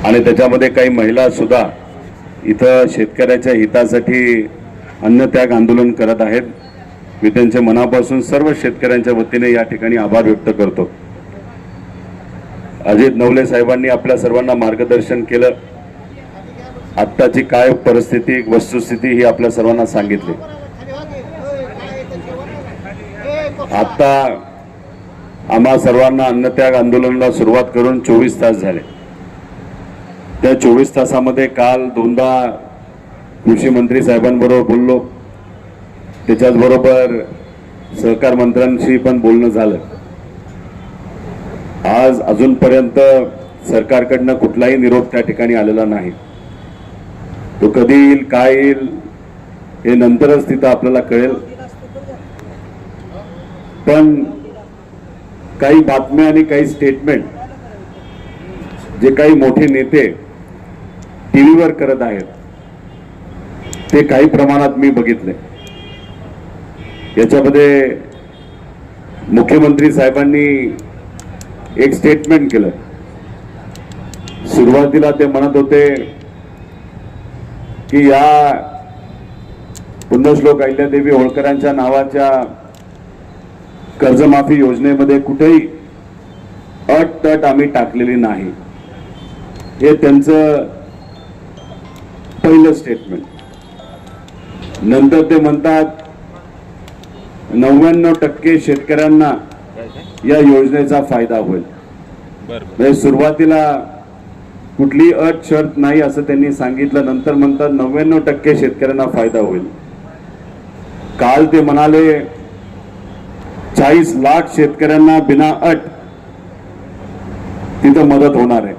आणि त्याच्यामध्ये काही महिला सुद्धा इथं शेतकऱ्याच्या हितासाठी अन्नत्याग आंदोलन करत आहेत. मी त्यांच्या मनापासून सर्व शेतकऱ्यांच्या वतीने या ठिकाणी आभार व्यक्त करतो. अजित नवले साहेबांनी आपल्या सर्वांना मार्गदर्शन केलं. आत्ताची काय परिस्थिती वस्तुस्थिती ही आपल्या सर्वांना सांगितली. आता आम्हा सर्वांना अन्नत्याग आंदोलनाला सुरुवात करून 24 तास झाले. त्या 24 तासामध्ये काल दोनदा कृषी मंत्री साहेबांबरोबर बोललो. त्याच्याचबरोबर सहकार मंत्र्यांशी पण बोलणं झालं. आज अजूनपर्यंत सरकारकडनं कुठलाही निरोप त्या ठिकाणी आलेला नाही. तो कधी येईल काय येईल हे नंतरच तिथं आपल्याला कळेल. पण काही बातम्या आणि काही स्टेटमेंट जे काही मोठे नेते टीव्हीवर करत आहेत ते काही प्रमाणात मी बघितले. याच्यामध्ये मुख्यमंत्री साहेबांनी एक स्टेटमेंट केलं. सुरुवातीला ते म्हणत होते की या पुण्यश्लोक अहिल्यादेवी होळकरांच्या नावाच्या कर्जमाफी योजनेमध्ये कुठेही अट आम्ही टाकलेली नाही. हे त्यांचं पहिलं स्टेटमेंट. नंतर ते म्हणतात 99% शेतकऱ्यांना या योजनेचा फायदा होईल. म्हणजे सुरुवातीला कुठली अट शर्त नाही असं त्यांनी सांगितलं. नंतर म्हणतात 99% शेतकऱ्यांना फायदा होईल. काल ते म्हणाले 40 लाख शेतकऱ्यांना बिना अट तिथं मदत होणार आहे.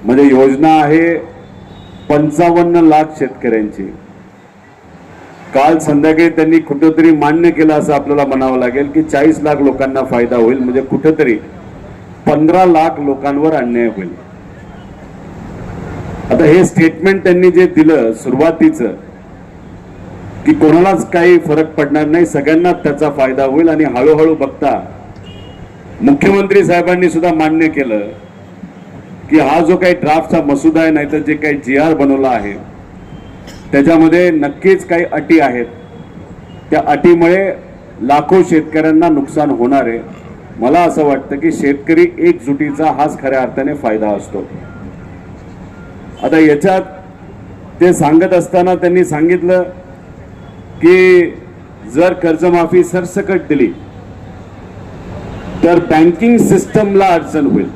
म्हणजे योजना आहे 55 लाख शेतकऱ्यांची. काल संध्याकाळी त्यांनी कुठेतरी मान्य केलं असं आपल्याला म्हणावं लागेल की 40 लाख लोकांना फायदा होईल. म्हणजे कुठेतरी 15 लाख लोकांवर अन्याय होईल. आता हे स्टेटमेंट त्यांनी जे दिलं सुरुवातीचं की कोणालाच काही फरक पडणार नाही, सगळ्यांना त्याचा फायदा होईल. आणि हळूहळू बघता मुख्यमंत्री साहेबांनी सुद्धा मान्य केलं की हा जो काही ड्राफ्टचा मसुदा आहे नाहीतर जे काही GR बनवला आहे त्याच्यामध्ये नक्कीच काही अटी आहेत. त्या अटीमुळे लाखो शेतकऱ्यांना नुकसान होणार आहे. मला असं वाटतं की शेतकरी एकजुटीचा हाच खऱ्या अर्थाने फायदा असतो. आता याच्यात ते सांगत असताना त्यांनी सांगितलं की जर कर्जमाफी सरसकट दिली तर बँकिंग सिस्टमला अडचण होईल.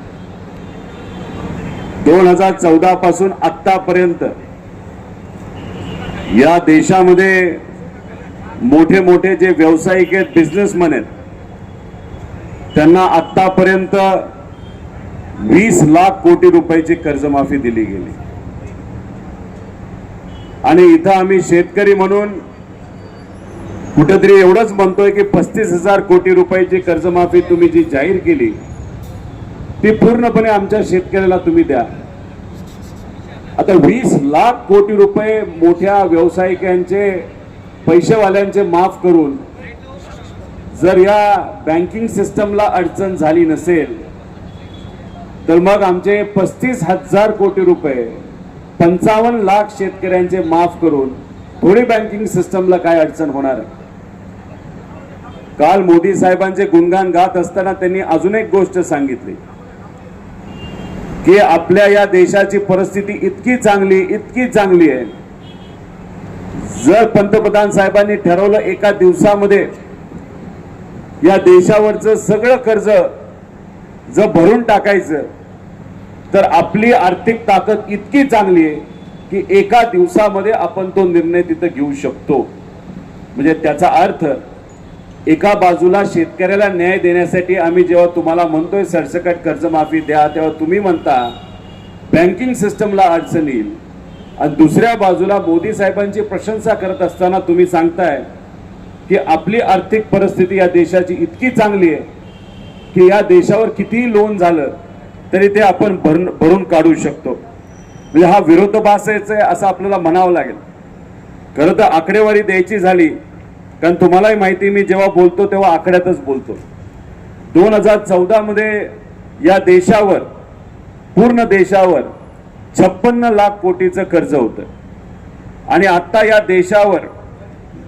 2014 पासून आतापर्यंत या देशामध्ये मोठे मोठे जे व्यावसायिक आहेत, बिझनेसमॅन आहेत, त्यांना आतापर्यंत 20 लाख कोटी रुपयाची कर्जमाफी दिली गेली. आणि इथं आम्ही शेतकरी म्हणून कुठेतरी एवढंच म्हणतोय की 35,000 कोटी रुपयाची कर्जमाफी तुम्ही जी जाहीर केली ती पूर्णपणे आमच्या शेतकऱ्याला तुम्ही द्या. आता 20 लाख कोटी रुपये मोठ्या व्यावसायिकांचे पैसेवाल्यांचे माफ करून जर या बँकिंग सिस्टमला अडचण झाली नसेल तर मग आमचे 35,000 कोटी रुपये 55 लाख शेतकऱ्यांचे माफ करून थोडी बँकिंग सिस्टमला काय अडचण होणार आहे. काल मोदी साहेबांचे गुणगान गात असताना त्यांनी अजून एक गोष्ट सांगितली की आपल्या या देशाची परिस्थिती इतकी चांगली आहे. जर पंतप्रधान साहेबांनी ठरवलं एका दिवसामध्ये या देशावरचं सगळं कर्ज जर भरून टाकायचं तर आपली आर्थिक ताकद इतकी चांगली आहे की एका दिवसामध्ये आपण तो निर्णय तिथं घेऊ शकतो. म्हणजे त्याचा अर्थ एका बाजूला शेतकऱ्याला न्याय देण्यासाठी आम्ही जेव्हा तुम्हाला म्हणतोय सरसकट कर्जमाफी द्या तेव्हा तुम्ही म्हणता बँकिंग सिस्टमला अडचण येईल. आणि दुसऱ्या बाजूला मोदी साहेबांची प्रशंसा करत असताना तुम्ही सांगताय की आपली आर्थिक परिस्थिती या देशाची इतकी चांगली आहे की या देशावर कितीही लोन झालं तरी ते आपण भरून काढू शकतो. म्हणजे हा विरोधाभास आहे असं आपल्याला म्हणावं लागेल. खरं तर आकडेवारी द्यायची झाली कारण तुम्हालाही माहिती मी जेव्हा बोलतो तेव्हा आकड्यातच बोलतो. 2014 मध्ये या देशावर पूर्ण देशावर 56 लाख कोटीचं कर्ज होतं आणि आता या देशावर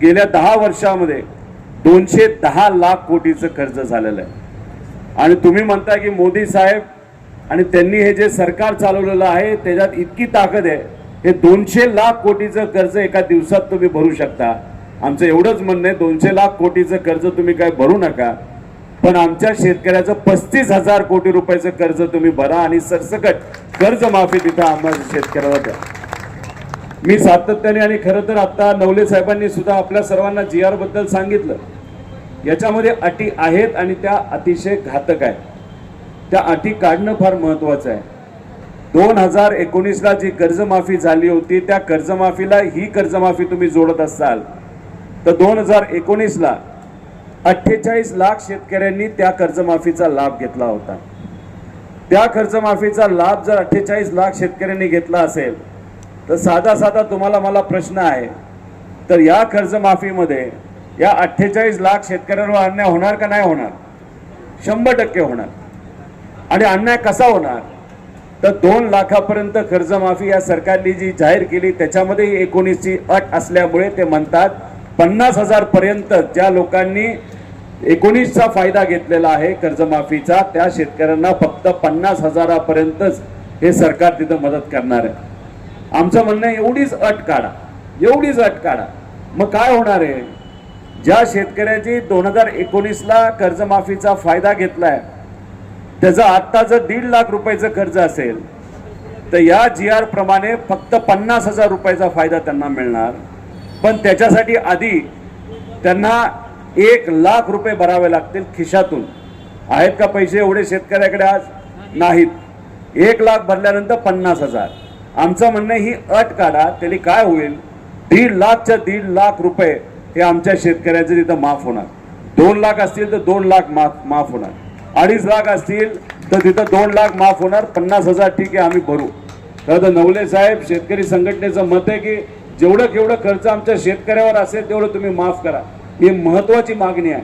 गेल्या 10 वर्षामध्ये 210 लाख कोटीचं कर्ज झालेलं आहे. आणि तुम्ही म्हणता की मोदी साहेब आणि त्यांनी हे जे सरकार चालवलेलं आहे त्याच्यात इतकी ताकद आहे, हे 200 लाख कोटीचं कर्ज एका दिवसात तुम्ही भरू शकता. आमचं एवढंच म्हणणं आहे, 200 लाख कोटीचं कर्ज तुम्ही काय भरू नका, पण आमच्या शेतकऱ्याचं 35,000 कोटी रुपयाचं कर्ज तुम्ही भरा आणि सरसकट कर्जमाफी तिथं आम्हाला शेतकऱ्याला द्या. मी सातत्याने आणि खरं तर आता नवले साहेबांनी सुद्धा आपल्या सर्वांना GR बद्दल सांगितलं. याच्यामध्ये अटी आहेत आणि त्या अतिशय घातक आहेत. त्या अटी काढणं फार महत्वाचं आहे. 2019ला जी कर्जमाफी झाली होती त्या कर्जमाफीला ही कर्जमाफी तुम्ही जोडत असाल तर 2019ला 48 लाख शेतकऱ्यांनी त्या कर्जमाफीचा लाभ घेतला होता. त्या कर्जमाफीचा लाभ जर 48 लाख शेतकऱ्यांनी घेतला असेल तर साधा तुम्हाला मला प्रश्न आहे, तर या कर्जमाफीमध्ये या 48 लाख शेतकऱ्यांवर अन्याय होणार का नाही होणार? 100% होणार. आणि अन्याय कसा होणार? तर 2 लाखापर्यंत कर्जमाफी या सरकारने जी जाहीर केली त्याच्यामध्ये 19ची अट असल्यामुळे ते म्हणतात 50,000 पर्यंत ज्या लोकांनी 19चा फायदा घेतलेला आहे कर्जमाफीचा त्या शेतकऱ्यांना फक्त 50,000पर्यंतच हे सरकार तिथं मदत करणार आहे. आमचं म्हणणं आहे एवढीच अट काढा, एवढीच अट काढा. मग काय होणार आहे? ज्या शेतकऱ्याची 2019ला कर्जमाफीचा फायदा घेतलाय त्याचं आत्ता जर 1.5 लाख रुपयाचं कर्ज असेल तर या GR प्रमाणे फक्त 50,000 रुपयाचा फायदा त्यांना मिळणार. पण त्याच्यासाठी आधी त्यांना 1 लाख रुपये भरावे लागतील खिशातून. आहेत का पैसे एवढे शेतकऱ्याकडे आज? नाहीत. 1 लाख भरल्यानंतर 50,000. आमचं म्हणणं ही अट काढा, त्याने काय होईल? 1.5 लाखच्या 1.5 लाख रुपये हे आमच्या शेतकऱ्याचे तिथं माफ होणार. 2 लाख असतील तर 2 लाख माफ होणार. 2.5 लाख असतील तर तिथं 2 लाख माफ होणार. 50,000 ठीक आहे आम्ही भरू. तर नवले साहेब शेतकरी संघटनेचं मत आहे की जेवढं कर्ज आमच्या शेतकऱ्यावर असेल तेवढं तुम्ही माफ करा. ही महत्वाची मागणी आहे.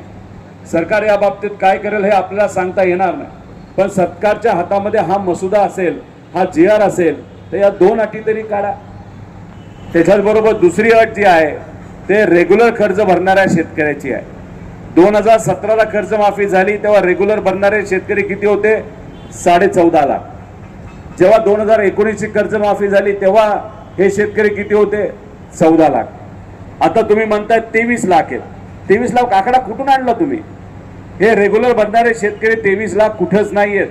सरकार या बाबतीत काय करेल हे आपल्याला सांगता येणार नाही, पण सरकारच्या हातामध्ये हा मसुदा असेल, हा GR असेल तर या 2 अटी तरी काढा. त्याच्याबरोबर दुसरी अट जी आहे ते रेग्युलर कर्ज भरणाऱ्या शेतकऱ्याची आहे. 2017ला कर्जमाफी झाली तेव्हा रेग्युलर भरणारे शेतकरी किती होते? 14.5 लाख. जेव्हा 2019ची कर्जमाफी झाली तेव्हा हे शेतकरी किती होते? 14 लाख. आता तुम्ही म्हणताय 23 लाख आहेत. 23 लाख आकडा कुठून आणला तुम्ही? हे रेग्युलर भरणारे शेतकरी 23 लाख कुठंच नाही आहेत.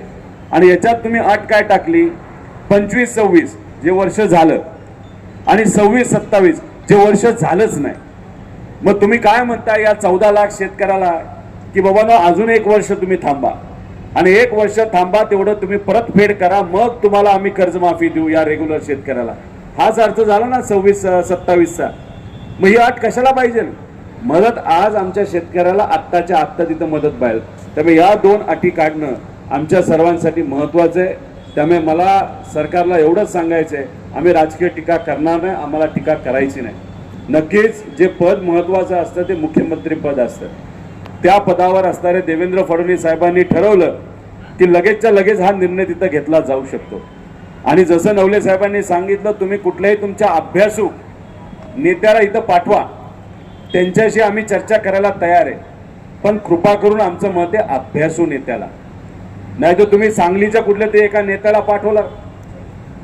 आणि याच्यात तुम्ही अट काय टाकली? 25-26 जे वर्ष झालं आणि 26-27 जे वर्ष झालंच नाही. मग तुम्ही काय म्हणता या 14 लाख शेतकऱ्याला की बाबा ना अजून 1 वर्ष तुम्ही थांबा आणि 1 वर्ष थांबा, तेवढं तुम्ही परतफेड करा, मग तुम्हाला आम्ही कर्जमाफी देऊ या रेग्युलर शेतकऱ्याला. हाच अर्थ झाला ना 26-27चा. मग ही अट कशाला पाहिजे? मदत आज आमच्या शेतकऱ्याला आत्ताच्या आत्ता तिथं मदत पाहिजे. त्यामुळे या 2 अटी काढणं आमच्या सर्वांसाठी महत्त्वाचं आहे. त्यामुळे मला सरकारला एवढंच सांगायचं आहे, आम्ही राजकीय टीका करणार नाही, आम्हाला टीका करायची नाही. नक्कीच जे पद महत्त्वाचं असतं ते मुख्यमंत्री पद असतं. त्या पदावर असणारे देवेंद्र फडणवीस साहेबांनी ठरवलं की लगेचच्या लगेच हा निर्णय तिथं घेतला जाऊ शकतो. आणि जसं नवले साहेबांनी सांगितलं, तुम्ही कुठल्याही तुमच्या अभ्यासू नेत्याला इथं पाठवा, त्यांच्याशी आम्ही चर्चा करायला तयार आहे, पण कृपा करून आमचं मत आहे अभ्यासू नेत्याला. नाही तर तुम्ही सांगलीच्या कुठल्या तरी एका नेत्याला पाठवणार,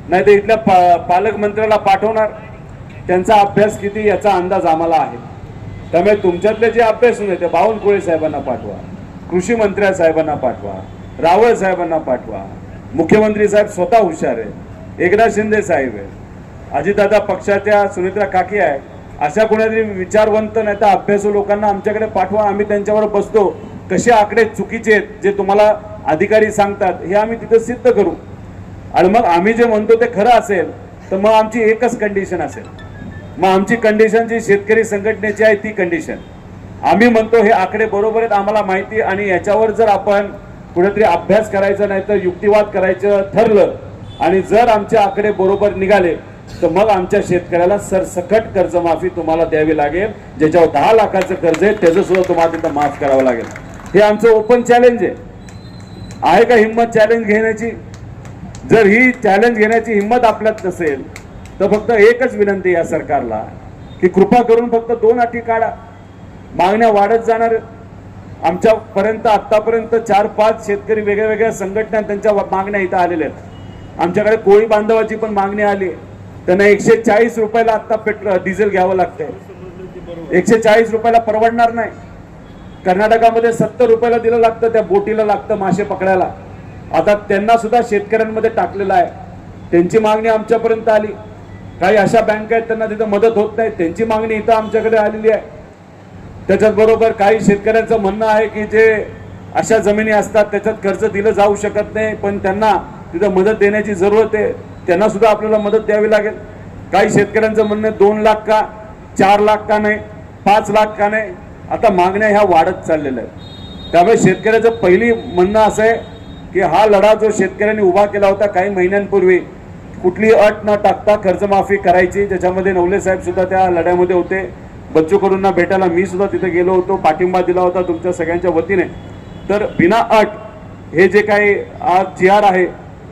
नाही तर इथल्या पालकमंत्र्याला पाठवणार. त्यांचा अभ्यास किती याचा अंदाज आम्हाला आहे. त्यामुळे तुमच्यातले जे अभ्यासू नेते बावनकुळे साहेबांना पाठवा, कृषी मंत्री साहेबांना पाठवा, रावळ साहेबांना पाठवा. मुख्यमंत्री साहेब स्वतः हुशार आहे, एकनाथ शिंदे साहेब आहे, अजितदादा पक्षाच्या सुनेत्रा काकी आहे. अशा कोणातरी विचारवंत नाही तर अभ्यासू लोकांना आमच्याकडे पाठवा. आम्ही त्यांच्यावर बसतो, कसे आकडे चुकीचे आहेत जे तुम्हाला अधिकारी सांगतात हे आम्ही तिथं सिद्ध करू. आणि मग आम्ही जे म्हणतो ते खरं असेल तर मग आमची एकच कंडिशन असेल. मग आमची कंडिशन जी शेतकरी संघटनेची आहे ती कंडिशन, आम्ही म्हणतो हे आकडे बरोबर आहेत, आम्हाला माहिती, आणि याच्यावर जर आपण कुठेतरी अभ्यास करायचा नाही तर युक्तिवाद करायचं ठरलं आणि जर आमचे आकडे बरोबर निघाले तर मग आमच्या शेतकऱ्याला सरसकट कर्जमाफी तुम्हाला द्यावी लागेल. ज्याच्यावर 10 लाखाचं कर्ज आहे त्याचं सुद्धा तुम्हाला तिथं माफ करावं लागेल. हे आमचं ओपन चॅलेंज आहे. आहे का हिंमत चॅलेंज घेण्याची? जर ही चॅलेंज घेण्याची हिंमत आपल्यात नसेल तर फक्त एकच विनंती या सरकारला की कृपा करून फक्त 2 अटी काढा. मागण्या वाढत जाणार. आमच्यापर्यंत आतापर्यंत 4-5 शेतकरी वेगळ्या वेगळ्या संघटना त्यांच्या मागण्या इथं आलेल्या आहेत. आमच्याकडे कोळी बांधवाची पण मागणी आली. त्यांना 140 रुपयाला आता डिझेल घ्यावं लागतंय. 140 रुपयाला परवडणार नाही. कर्नाटकामध्ये 70 रुपयाला दिलं लागतं, त्या बोटीला लागतं मासे पकडायला. आता त्यांना सुद्धा शेतकऱ्यांमध्ये टाकलेलं आहे. त्यांची मागणी आमच्यापर्यंत आली. काही अशा बँका आहेत त्यांना तिथं मदत होत नाही, त्यांची मागणी इथं आमच्याकडे आलेली आहे. त्याच्याच बरोबर काही शेतकऱ्यांचं म्हणणं आहे की जे अशा जमिनी असतात त्याच्यात कर्ज दिलं जाऊ शकत नाही, पण त्यांना तिथं मदत देण्याची जरूरत आहे. त्यांना सुद्धा आपल्याला मदत द्यावी लागेल. काही शेतकऱ्यांचं म्हणणं 2 लाख का, 4 लाख का नाही, 5 लाख का नाही. आता मागण्या ह्या वाढत चाललेल्या आहेत. त्यामुळे शेतकऱ्याचं पहिली म्हणणं असं आहे की हा लढा जो शेतकऱ्यांनी उभा केला होता काही महिन्यांपूर्वी, कुठली अट न टाकता कर्जमाफी करायची, ज्याच्यामध्ये नवले साहेब सुद्धा त्या लढ्यामध्ये होते. बच्चू कडूंना भेटायला मी सुद्धा तिथे गेलो होतो, पाठिंबा दिला होता तुमच्या सगळ्यांच्या वतीने. तर बिना अट हे जे काही आज GR आहे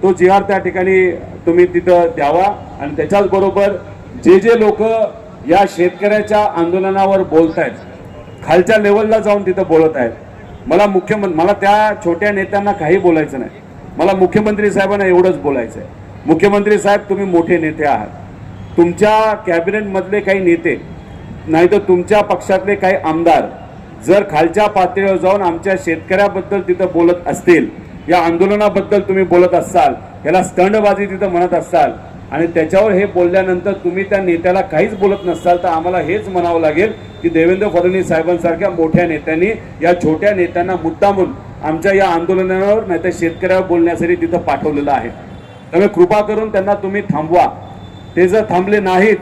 तो GR त्या ठिकाणी तुम्ही तिथं द्यावा. आणि त्याच्याच बरोबर जे लोक या शेतकऱ्याच्या आंदोलनावर बोलतायत, खालच्या लेवलला जाऊन तिथं बोलत आहेत, मला त्या छोट्या नेत्यांना काही बोलायचं नाही. मला मुख्यमंत्री साहेबांना एवढंच बोलायचं आहे. मुख्यमंत्री साहेब, तुम्ही मोठे नेते आहात. तुमच्या कॅबिनेट मधले काही नेते नाही तर तुमच्या पक्षातले काही आमदार जर खालच्या पातळीवर जाऊन आमच्या शेतकऱ्याबद्दल तिथं बोलत असतील, या आंदोलनाबद्दल तुम्ही बोलत असाल, याला स्टंडबाजी तिथं म्हणत असाल आणि त्याच्यावर हे बोलल्यानंतर तुम्ही त्या नेत्याला काहीच बोलत नसाल, तर आम्हाला हेच म्हणावं लागेल की देवेंद्र फडणवीस साहेबांसारख्या मोठ्या नेत्यांनी या छोट्या नेत्यांना मुद्दामून आमच्या या आंदोलनावर नाही तर शेतकऱ्यावर बोलण्यासाठी तिथं पाठवलेलं आहे. त्यामुळे कृपा करून त्यांना तुम्ही थांबवा. ते जर थांबले नाहीत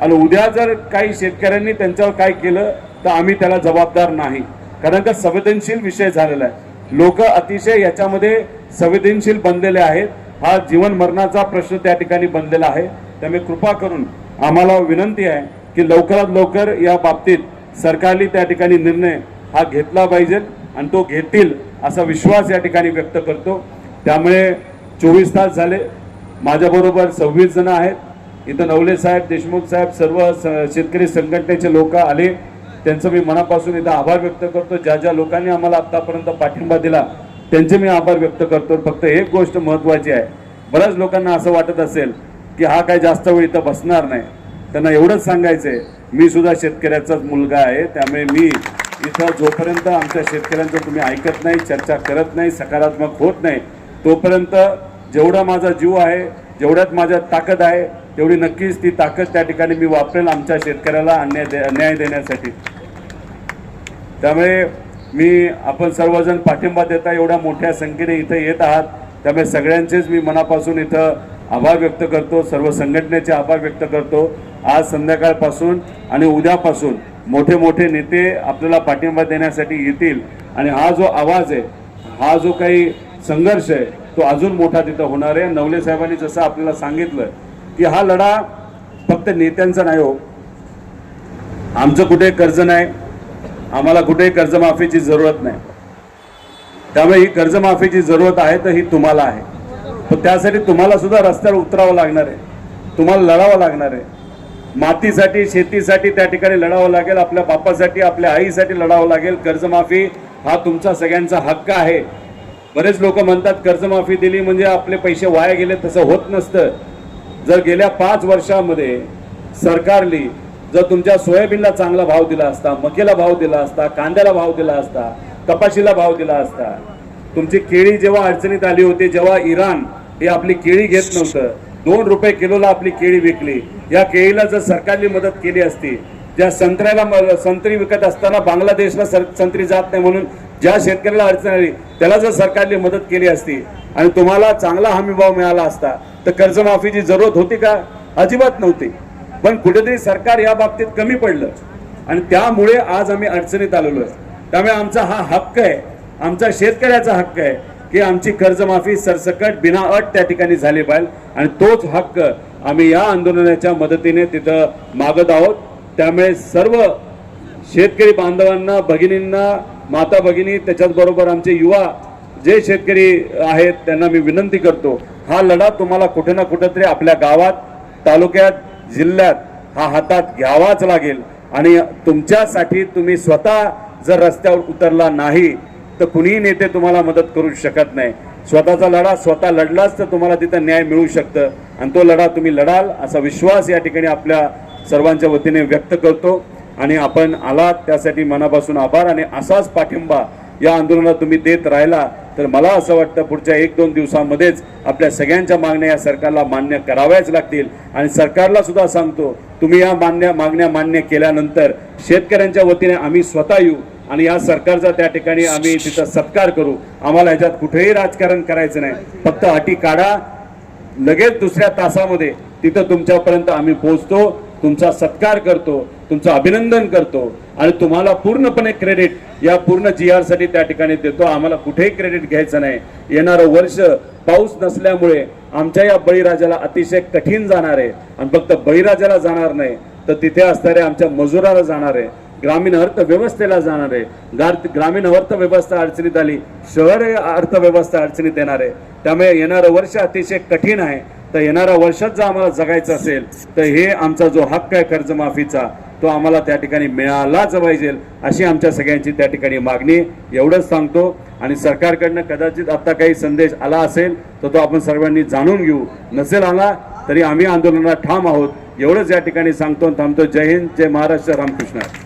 आणि उद्या जर काही शेतकऱ्यांनी त्यांच्यावर काय केलं तर आम्ही त्याला जबाबदार नाही. कारण का संवेदनशील विषय झालेला आहे. लोक अतिशय याच्यामध्ये संवेदनशील बनलेले आहेत. हा जीवन मरणाचा प्रश्न त्या ठिकाणी बनलेला आहे. त्यामुळे कृपा करून आम्हाला विनंती आहे की लवकरात लवकर या बाबतीत सरकारने त्या ठिकाणी निर्णय हा घेतला पाहिजे आणि तो घेतील असा विश्वास या ठिकाणी व्यक्त करतो. त्यामुळे 24 तास झाले, माझ्याबरोबर 26 जण आहेत. इथं नवले साहेब, देशमुख साहेब, सर्व शेतकरी संघटनेचे लोक आले, त्यांचं मी मनापासून इथं आभार व्यक्त करतो. ज्या लोकांनी आम्हाला आतापर्यंत पाठिंबा दिला त्यांचे मी आभार व्यक्त करतो. फक्त एक गोष्ट महत्त्वाची आहे, बऱ्याच लोकांना असं वाटत असेल की हा काय जास्त वेळ इथं बसणार नाही. त्यांना एवढंच सांगायचंय, मी सुद्धा शेतकऱ्याचाच मुलगा आहे. त्यामुळे मी इथं जोपर्यंत आमच्या शेतकऱ्यांचं तुम्ही ऐकत नाही, चर्चा करत नाही, सकारात्मक होत नाही, तोपर्यंत जेवढा माझा जीव आहे, जेवढ्यात माझ्यात ताकद आहे, तेवढी नक्कीच ती ताकद त्या ठिकाणी मी वापरेल आमच्या शेतकऱ्याला न्याय देण्यासाठी. त्यामुळे आपण सर्वजण पाठिंबा देता एवढ्या मोठ्या संख्येने इथं येत आहात, त्यामुळे सगळ्यांचेच मी मनापासून इथं आभार व्यक्त करतो. सर्व संघटनेचे आभार व्यक्त करतो. आज संध्याकाळपासून आणि उद्यापासून मोठे मोठे नेते आपल्याला पाठिंबा देण्यासाठी येतील आणि हा जो आवाज आहे, हा जो काही संघर्ष आहे तो अजून मोठा तिथं होणार आहे. नवले साहेबांनी जसं आपल्याला सांगितलं की हा लढा फक्त नेत्यांचा नाही हो. आमचं कुठे कर्ज नाही, आम्हाला कुठे कर्जमाफीची जरूरत नाही. त्यामुळे ही कर्जमाफीची जरूरत आहे तर ही तुम्हाला आहे. पण त्यासाठी तुम्हाला सुद्धा रस्त्यावर उतरावं लागणार आहे, तुम्हाला लढावं लागणार आहे. मातीसाठी, शेतीसाठी त्या ठिकाणी लढावं लागेल, आपल्या बापासाठी, आपल्या आईसाठी लढावं लागेल. कर्जमाफी हा तुमचा सगळ्यांचा हक्क आहे. बरेच लोक म्हणतात कर्जमाफी दिली म्हणजे आपले पैसे वाया गेले, तसं होत नसतं. जर गेल्या 5 वर्षामध्ये सरकारने जर तुमच्या सोयाबीनला चांगला भाव दिला असता, मकेला भाव दिला असता, कांद्याला भाव दिला असता, कपाशीला भाव दिला असता, तुमची केळी जेव्हा अडचणीत आली होती, जेव्हा इराण हे आपली केळी घेत नव्हतं, 2 रुपये किलोला आपली केळी विकली, या केळीला जर सरकारने मदत केली असती, ज्या संत्री विकत असताना बांगलादेशला संत्री जात नाही म्हणून ज्या शेतकऱ्याला अडचण आली त्याला जर सरकारने मदत केली असती आणि तुम्हाला चांगला हमी भाव मिळाला असता तर कर्जमाफीची जरूरत होती का? अजिबात नव्हती. पण कुठेतरी सरकार या बाबतीत कमी पडलं आणि त्यामुळे आज आम्ही अडचणीत आलेलो आहे. त्यामुळे आमचा हा हक्क आहे, आमचा शेतकऱ्याचा हक्क आहे की आमची कर्जमाफी सरसकट बिना अट त्या ठिकाणी झाली पाहिजे आणि तोच हक्क आम्ही या आंदोलनाच्या मदतीने तिथं मागत आहोत. त्यामुळे सर्व शेतकरी बांधवांना, भगिनींना, माता भगिनी, त्याच्याच बरोबर आमचे युवा जे शेतकरी आहेत त्यांना मी विनंती करतो, हा लढा तुम्हाला कुठे ना कुठेतरी आपल्या गावात, तालुक्यात, जिल्ह्यात हा हातात घ्यावाच लागेल. आणि तुमच्यासाठी तुम्ही स्वतः जर रस्त्यावर उतरला नाही तर कुणीही नेते तुम्हाला मदत करू शकत नाही. स्वतःचा लढा स्वतः लढलाच तर तुम्हाला तिथं न्याय मिळू शकतं आणि तो लढा तुम्ही लढाल असा विश्वास या ठिकाणी आपल्या सर्वांच्या वतीने व्यक्त करतो. आणि आपण आलात त्यासाठी मनापासून आभार. आणि असाच पाठिंबा या आंदोलनात तुम्ही देत राहिला तर मला असं वाटतं पुढच्या 1-2 दिवसांमध्येच आपल्या सगळ्यांच्या मागण्या या सरकारला मान्य कराव्याच लागतील. आणि सरकारला सुद्धा सांगतो, तुम्ही या मागण्या मान्य केल्यानंतर शेतकऱ्यांच्या वतीने आम्ही स्वतः येऊ आणि या सरकारचा त्या ठिकाणी आम्ही तिथं सत्कार करू. आम्हाला ह्याच्यात कुठेही राजकारण करायचं नाही, फक्त अटी काढा, लगेच दुसऱ्या तासामध्ये तिथं तुमच्यापर्यंत आम्ही पोहोचतो, तुमचा सत्कार करतो, तुमचं अभिनंदन करतो आणि तुम्हाला पूर्णपणे क्रेडिट या पूर्ण GR साठी त्या ठिकाणी देतो. आम्हाला कुठेही क्रेडिट घ्यायचं नाही. येणारं वर्ष पाऊस नसल्यामुळे आमच्या या बळीराजाला अतिशय कठीण जाणार आहे आणि फक्त बळीराजाला जाणार नाही तर तिथे असणाऱ्या आमच्या मजुराला जाणार आहे, ग्रामीण अर्थव्यवस्थेला जाणार आहे. ग्रामीण अर्थव्यवस्था अडचणीत आली, शहर अर्थव्यवस्था अडचणीत येणार आहे. त्यामुळे येणारं वर्ष अतिशय कठीण आहे. तर येणाऱ्या वर्षात जर आम्हाला जगायचं असेल तर हे आमचा जो हक्क आहे कर्जमाफीचा तो आम्हाला त्या ठिकाणी मिळालाच पाहिजे अशी आमच्या सगळ्यांची त्या ठिकाणी मागणी. एवढंच सांगतो. आणि सरकारकडनं कदाचित आता काही संदेश आला असेल तर तो आपण सर्वांनी जाणून घेऊ, नसेल आला तरी आम्ही आंदोलनात ठाम आहोत एवढंच या ठिकाणी सांगतो. थांबतो. जय हिंद, जय महाराष्ट्र, रामकृष्ण.